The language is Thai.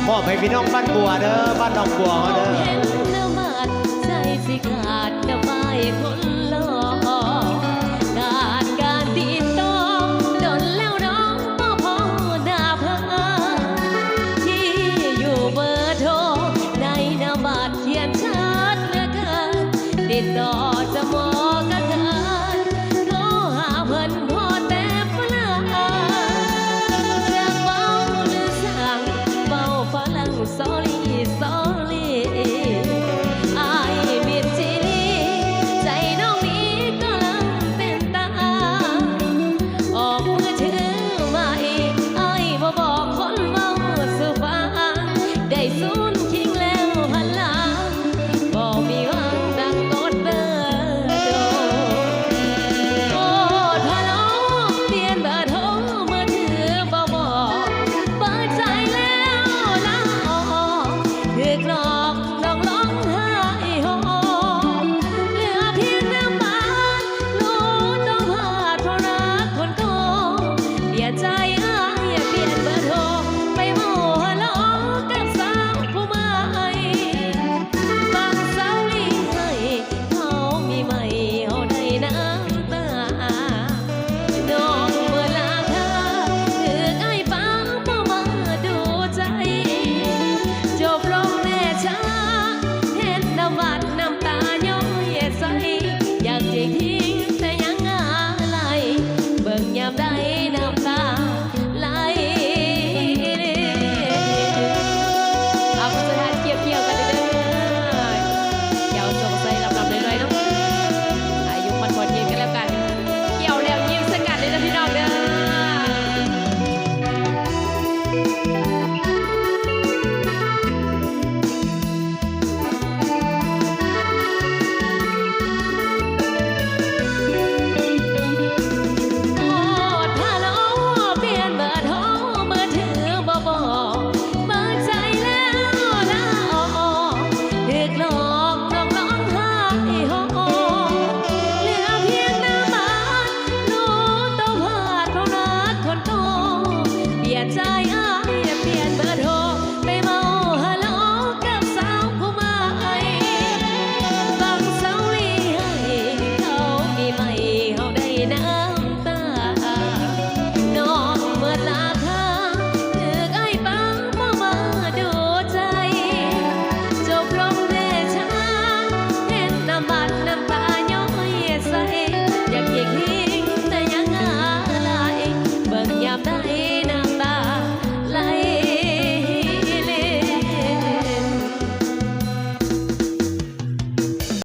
มอบให้พี่น้องบ้านบัวเด้อบ้านน้องบัวเขาเด้อเห็นน้ำมันใจสิขาดน้ำไฟคนหล่อขาดการติดต่อโดนแล้วน้องก็พอหน้าเพิ่นที่อยู่เบอร์โทรในนามบัตรเขียนชัดเหลือเกินติดต่อจะมอกระเกินโทรหาเพิ่นพอแต่ฝรั่งเรื่องเบาหรือสั่งเบาฝรั่งสอรี่